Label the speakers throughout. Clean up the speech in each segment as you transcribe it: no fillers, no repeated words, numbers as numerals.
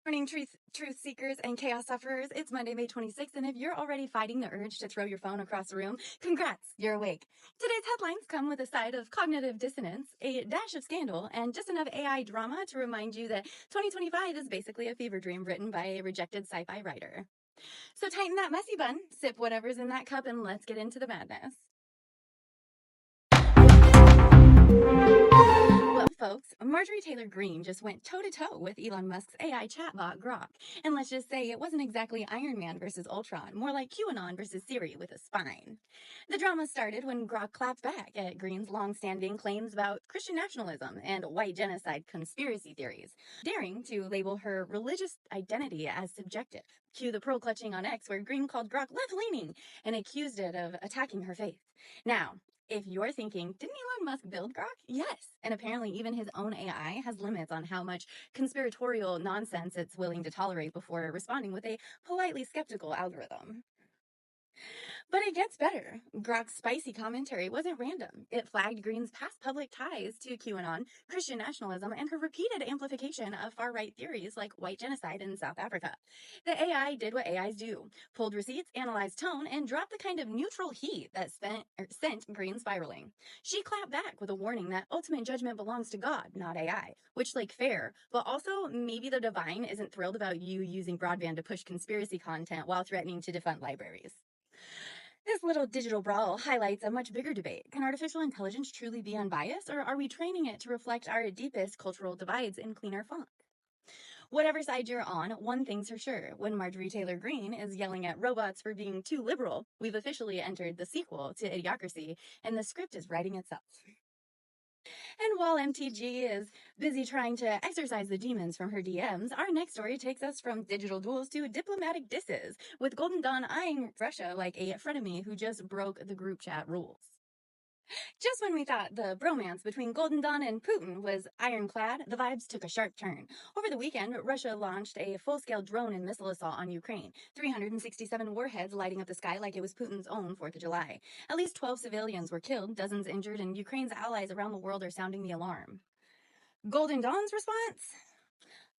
Speaker 1: Morning, truth seekers and chaos sufferers. It's Monday, May 26th, and if you're already fighting the urge to throw your phone across the room, congrats, you're awake. Today's headlines come with a side of cognitive dissonance, a dash of scandal, and just enough AI drama to remind you that 2025 is basically a fever dream written by a rejected sci-fi writer. So tighten that messy bun, sip whatever's in that cup, and let's get into the madness. Well, folks, Marjorie Taylor Greene just went toe-to-toe with Elon Musk's AI chatbot, Grok. And let's just say it wasn't exactly Iron Man versus Ultron, more like QAnon versus Siri with a spine. The drama started when Grok clapped back at Greene's long-standing claims about Christian nationalism and white genocide conspiracy theories, daring to label her religious identity as subjective. Cue the pearl-clutching on X, where Greene called Grok left-leaning and accused it of attacking her faith. Now, if you're thinking, didn't Elon Musk build Grok? Yes. And apparently even his own AI has limits on how much conspiratorial nonsense it's willing to tolerate before responding with a politely skeptical algorithm. But it gets better. Grok's spicy commentary wasn't random. It flagged Greene's past public ties to QAnon, Christian nationalism, and her repeated amplification of far-right theories like white genocide in South Africa. The AI did what AIs do, pulled receipts, analyzed tone, and dropped the kind of neutral heat that sent Greene spiraling. She clapped back with a warning that ultimate judgment belongs to God, not AI, which, like, fair, but also maybe the divine isn't thrilled about you using broadband to push conspiracy content while threatening to defund libraries. This little digital brawl highlights a much bigger debate. Can artificial intelligence truly be unbiased, or are we training it to reflect our deepest cultural divides in cleaner font? Whatever side you're on, one thing's for sure. When Marjorie Taylor Greene is yelling at robots for being too liberal, we've officially entered the sequel to Idiocracy, and the script is writing itself. And while MTG is busy trying to exorcise the demons from her DMs, our next story takes us from digital duels to diplomatic disses, with Golden Dawn eyeing Russia like a frenemy who just broke the group chat rules. Just when we thought the bromance between Golden Dawn and Putin was ironclad, the vibes took a sharp turn. Over the weekend, Russia launched a full-scale drone and missile assault on Ukraine, 367 warheads lighting up the sky like it was Putin's own 4th of July. At least 12 civilians were killed, dozens injured, and Ukraine's allies around the world are sounding the alarm. Golden Dawn's response?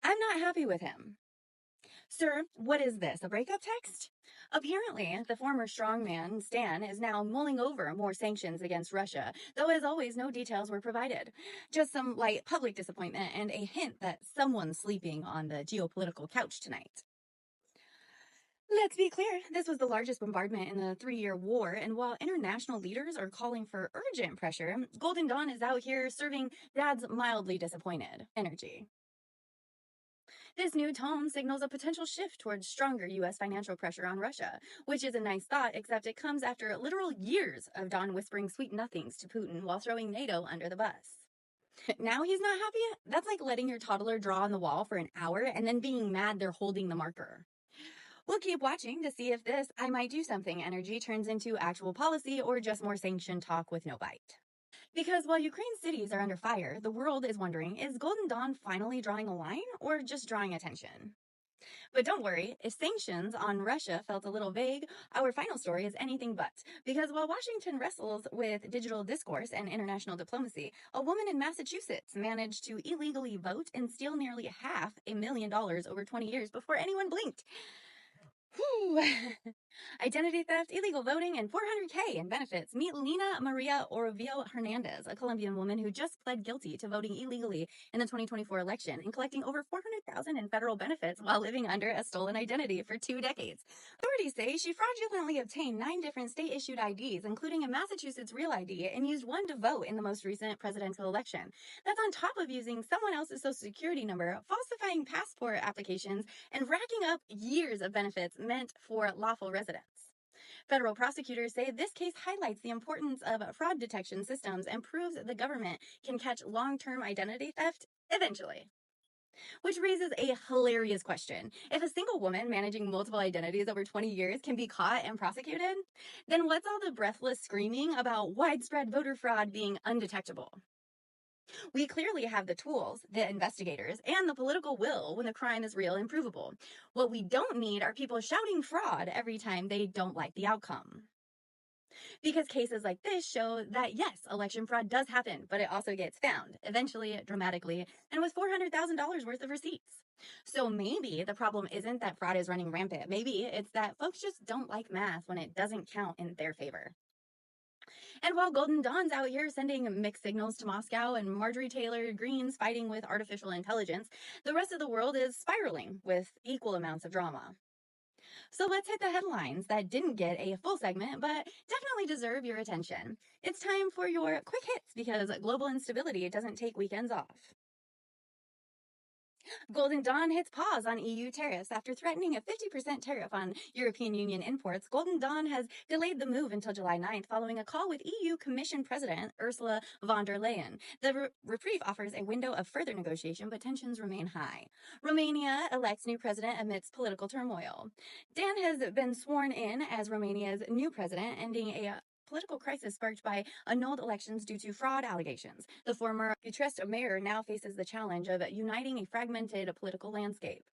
Speaker 1: I'm not happy with him. Sir, what is this, a breakup text? Apparently, the former strongman, Stan, is now mulling over more sanctions against Russia, though as always, no details were provided. Just some light public disappointment and a hint that someone's sleeping on the geopolitical couch tonight. Let's be clear, this was the largest bombardment in the 3-year war, and while international leaders are calling for urgent pressure, Golden Dawn is out here serving Dad's mildly disappointed energy. This new tone signals a potential shift towards stronger U.S. financial pressure on Russia, which is a nice thought, except it comes after literal years of Dawn whispering sweet nothings to Putin while throwing NATO under the bus. Now he's not happy? That's like letting your toddler draw on the wall for an hour and then being mad they're holding the marker. We'll keep watching to see if this I might do something energy turns into actual policy or just more sanction talk with no bite. Because while Ukraine's cities are under fire, the world is wondering, is Golden Dawn finally drawing a line or just drawing attention? But don't worry, if sanctions on Russia felt a little vague, our final story is anything but. Because while Washington wrestles with digital discourse and international diplomacy, a woman in Massachusetts managed to illegally vote and steal nearly $500,000 over 20 years before anyone blinked. Whew. Identity theft, illegal voting, and $400K in benefits. Meet Lina Maria Orovio Hernandez, a Colombian woman who just pled guilty to voting illegally in the 2024 election and collecting over $400,000 in federal benefits while living under a stolen identity for 2 decades. Authorities say she fraudulently obtained 9 different state-issued IDs, including a Massachusetts Real ID, and used one to vote in the most recent presidential election. That's on top of using someone else's social security number, falsifying passport applications, and racking up years of benefits meant for lawful residents. Federal prosecutors say this case highlights the importance of fraud detection systems and proves the government can catch long-term identity theft eventually. Which raises a hilarious question. If a single woman managing multiple identities over 20 years can be caught and prosecuted, then what's all the breathless screaming about widespread voter fraud being undetectable? We clearly have the tools, the investigators, and the political will when the crime is real and provable. What we don't need are people shouting fraud every time they don't like the outcome. Because cases like this show that yes, election fraud does happen, but it also gets found, eventually, dramatically, and with $400,000 worth of receipts. So maybe the problem isn't that fraud is running rampant. Maybe it's that folks just don't like math when it doesn't count in their favor. And while Golden Dawn's out here sending mixed signals to Moscow and Marjorie Taylor Greene's fighting with artificial intelligence, the rest of the world is spiraling with equal amounts of drama. So let's hit the headlines that didn't get a full segment, but definitely deserve your attention. It's time for your quick hits because global instability doesn't take weekends off. Golden Dawn hits pause on EU tariffs after threatening a 50% tariff on European Union imports. Golden Dawn has delayed the move until July 9th following a call with EU Commission President Ursula von der Leyen. The reprieve offers a window of further negotiation, but tensions remain high. Romania elects new president amidst political turmoil. Dan has been sworn in as Romania's new president, ending a political crisis sparked by annulled elections due to fraud allegations. The former Bucharest mayor now faces the challenge of uniting a fragmented political landscape.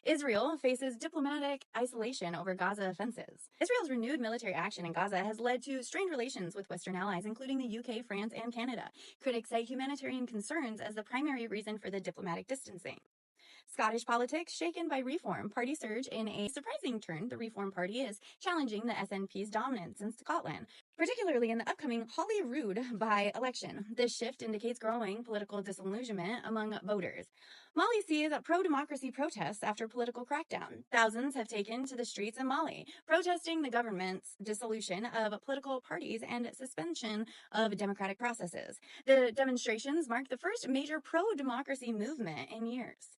Speaker 1: Israel faces diplomatic isolation over Gaza offenses. Israel's renewed military action in Gaza has led to strained relations with Western allies, including the UK, France, and Canada. Critics say humanitarian concerns as the primary reason for the diplomatic distancing. Scottish politics shaken by Reform Party surge in a surprising turn. The Reform Party is challenging the SNP's dominance in Scotland, particularly in the upcoming Holyrood by-election. This shift indicates growing political disillusionment among voters. Mali sees pro-democracy protests after political crackdown. Thousands have taken to the streets in Mali, protesting the government's dissolution of political parties and suspension of democratic processes. The demonstrations mark the first major pro-democracy movement in years.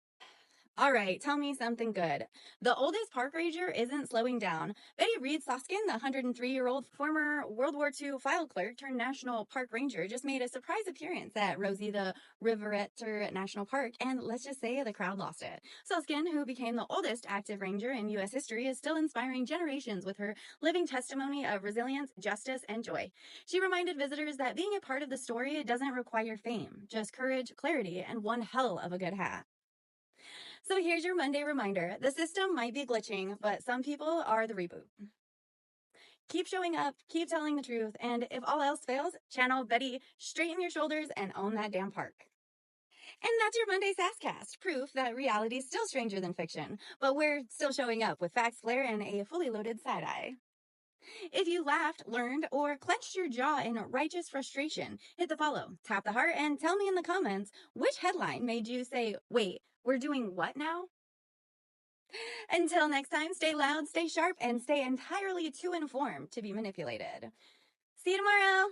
Speaker 1: All right, tell me something good. The oldest park ranger isn't slowing down. Betty Reed Soskin, the 103-year-old former World War II file clerk turned national park ranger, just made a surprise appearance at Rosie the Riveretter National Park, and let's just say the crowd lost it. Soskin, who became the oldest active ranger in U.S. history, is still inspiring generations with her living testimony of resilience, justice, and joy. She reminded visitors that being a part of the story doesn't require fame, just courage, clarity, and one hell of a good hat. So here's your Monday reminder. The system might be glitching, but some people are the reboot. Keep showing up, keep telling the truth, and if all else fails, channel Betty, straighten your shoulders, and own that damn park. And that's your Monday SassCast, proof that reality is still stranger than fiction, but we're still showing up with facts, flair, and a fully loaded side-eye. If you laughed, learned, or clenched your jaw in righteous frustration, hit the follow, tap the heart, and tell me in the comments which headline made you say, wait, we're doing what now? Until next time, stay loud, stay sharp, and stay entirely too informed to be manipulated. See you tomorrow!